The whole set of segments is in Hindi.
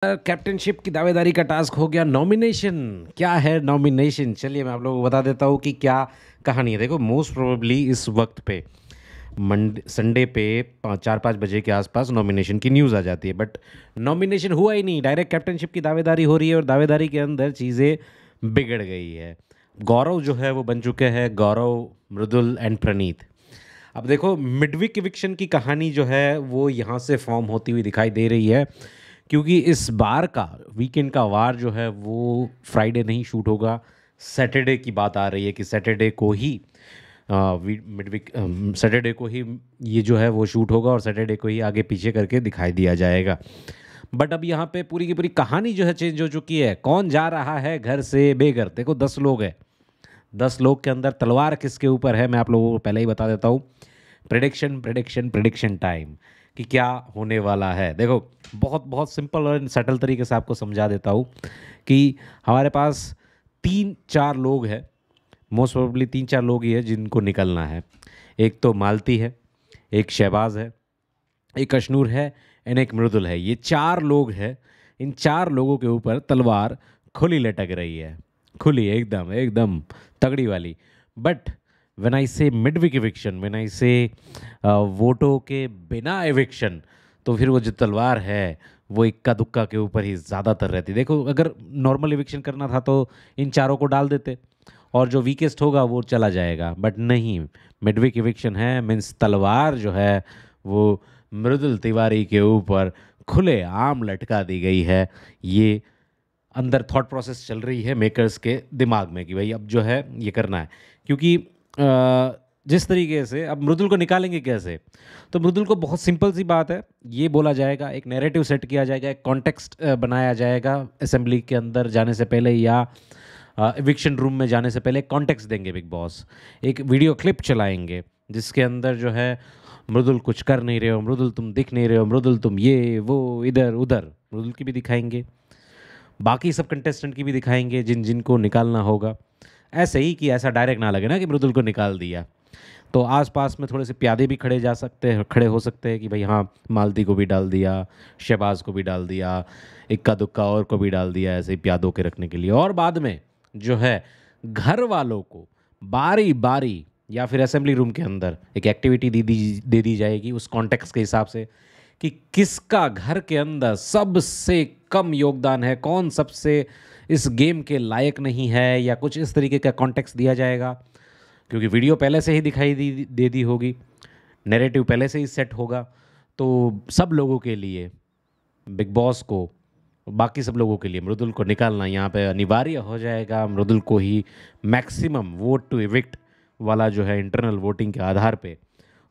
कैप्टनशिप की दावेदारी का टास्क हो गया नॉमिनेशन। क्या है नॉमिनेशन? चलिए मैं आप लोगों को बता देता हूँ कि क्या कहानी है। देखो, मोस्ट प्रोबेबली इस वक्त पे मंडे संडे पे 4-5 बजे के आसपास नॉमिनेशन की न्यूज़ आ जाती है, बट नॉमिनेशन हुआ ही नहीं। डायरेक्ट कैप्टनशिप की दावेदारी हो रही है और दावेदारी के अंदर चीज़ें बिगड़ गई है। गौरव जो है वो बन चुके हैं गौरव, मृदुल एंड प्रणीत। अब देखो, मिडवीक इविक्शन की कहानी जो है वो यहाँ से फॉर्म होती हुई दिखाई दे रही है, क्योंकि इस बार का वीकेंड का वार जो है वो फ्राइडे नहीं शूट होगा, सैटरडे की बात आ रही है कि सैटरडे को ही मिडवीक सैटरडे को ही ये जो है वो शूट होगा और सैटरडे को ही आगे पीछे करके दिखाई दिया जाएगा। बट अब यहाँ पे पूरी की पूरी कहानी जो है चेंज हो चुकी है। कौन जा रहा है घर से बेघर? देखो, 10 लोग हैं। 10 लोग के अंदर तलवार किसके ऊपर है, मैं आप लोगों को पहले ही बता देता हूँ। प्रेडिक्शन प्रेडिक्शन प्रेडिक्शन टाइम कि क्या होने वाला है। देखो, बहुत बहुत सिंपल और सटल तरीके से आपको समझा देता हूँ कि हमारे पास 3-4 लोग हैं। मोस्ट प्रोबेबली 3-4 लोग ही है जिनको निकलना है। एक तो मालती है, एक शहबाज है, एक अशनूर है एंड एक मृदुल है। ये 4 लोग हैं। इन 4 लोगों के ऊपर तलवार खुली लटक रही है, खुली एकदम एकदम तगड़ी वाली। बट व्हेन आई से मिडवीक इविक्शन, व्हेन आई से वोटों के बिना इविक्शन, तो फिर वो जो तलवार है वो इक्का दुक्का के ऊपर ही ज़्यादातर रहती। देखो, अगर नॉर्मल इविक्शन करना था तो इन चारों को डाल देते और जो वीकेस्ट होगा वो चला जाएगा, बट नहीं, मिडवीक इविक्शन है, मीन्स तलवार जो है वो मृदुल तिवारी के ऊपर खुले आम लटका दी गई है। ये अंदर थॉट प्रोसेस चल रही है मेकर्स के दिमाग में कि भाई अब जो है ये करना है, क्योंकि जिस तरीके से अब मृदुल को निकालेंगे कैसे, तो मृदुल को बहुत सिंपल सी बात है, ये बोला जाएगा, एक नैरेटिव सेट किया जाएगा, एक कॉन्टेक्स्ट बनाया जाएगा असेंबली के अंदर जाने से पहले या इविक्शन रूम में जाने से पहले कॉन्टेक्स्ट देंगे बिग बॉस। एक वीडियो क्लिप चलाएंगे जिसके अंदर जो है मृदुल कुछ कर नहीं रहे हो, मृदुल तुम दिख नहीं रहे हो, मृदुल तुम ये वो इधर उधर, मृदुल की भी दिखाएंगे, बाकी सब कंटेस्टेंट की भी दिखाएंगे जिन जिनको निकालना होगा। ऐसे ही कि ऐसा डायरेक्ट ना लगे ना कि मृदुल को निकाल दिया। तो आसपास में थोड़े से प्यादे भी खड़े हो सकते हैं कि भाई हाँ, मालती को भी डाल दिया, शहबाज को भी डाल दिया, इक्का दुक्का और को भी डाल दिया, ऐसे ही प्यादों के रखने के लिए। और बाद में जो है घर वालों को बारी बारी या फिर असेंबली रूम के अंदर एक एक्टिविटी दे दी जाएगी उस कॉन्टेक्स्ट के हिसाब से कि किसका घर के अंदर सबसे कम योगदान है, कौन सबसे इस गेम के लायक नहीं है, या कुछ इस तरीके का कॉन्टेक्स्ट दिया जाएगा। क्योंकि वीडियो पहले से ही दे दी होगी, नैरेटिव पहले से ही सेट होगा, तो सब लोगों के लिए, बिग बॉस को, बाकी सब लोगों के लिए मृदुल को निकालना यहाँ पे अनिवार्य हो जाएगा। मृदुल को ही मैक्सिमम वोट टू इविक्ट वाला जो है इंटरनल वोटिंग के आधार पे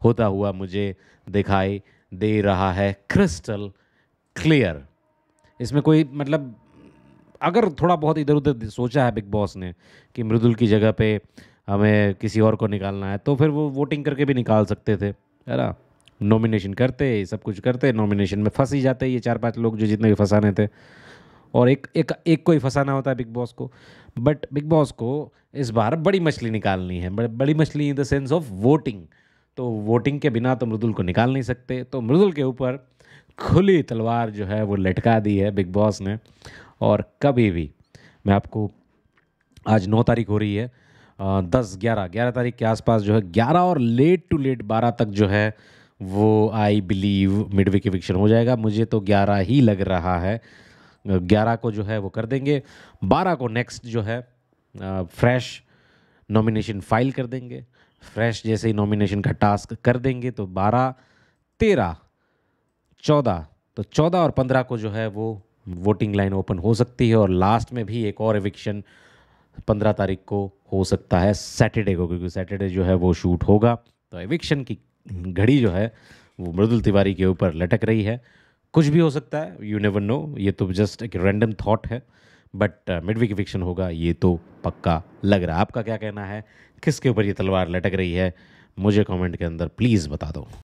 होता हुआ मुझे दिखाई दे रहा है, क्रिस्टल क्लियर। इसमें कोई मतलब, अगर थोड़ा बहुत इधर उधर सोचा है बिग बॉस ने कि मृदुल की जगह पे हमें किसी और को निकालना है, तो फिर वो वोटिंग करके भी निकाल सकते थे, है ना। नॉमिनेशन करते, सब कुछ करते, नॉमिनेशन में फंस ही जाते ये 4-5 लोग जो जितने भी फंसाने थे, और एक को ही फंसाना होता है बिग बॉस को। बट बिग बॉस को इस बार बड़ी मछली निकालनी है, बड़ी मछली in the sense of voting. तो वोटिंग के बिना तो मृदुल को निकाल नहीं सकते, तो मृदुल के ऊपर खुली तलवार जो है वो लटका दी है बिग बॉस ने। और कभी भी, मैं आपको, आज 9 तारीख हो रही है, 11 तारीख के आसपास जो है 11 और लेट टू लेट 12 तक जो है वो आई बिलीव मिडवीक इविक्शन हो जाएगा। मुझे तो 11 ही लग रहा है। 11 को जो है वो कर देंगे, 12 को नेक्स्ट जो है फ्रेश नॉमिनेशन फाइल कर देंगे। फ्रेश जैसे ही नॉमिनेशन का टास्क कर देंगे तो 12, 13, 14, तो 14 और 15 को जो है वो वोटिंग लाइन ओपन हो सकती है। और लास्ट में भी एक और इविक्शन 15 तारीख को हो सकता है, सैटरडे को, क्योंकि सैटरडे जो है वो शूट होगा। तो इविक्शन की घड़ी जो है वो मृदुल तिवारी के ऊपर लटक रही है। कुछ भी हो सकता है, यू नेवर नो, ये तो जस्ट एक रैंडम थॉट है, बट मिडवीक इविक्शन होगा ये तो पक्का लग रहा है। आपका क्या कहना है, किसके ऊपर ये तलवार लटक रही है? मुझे कमेंट के अंदर प्लीज़ बता दो।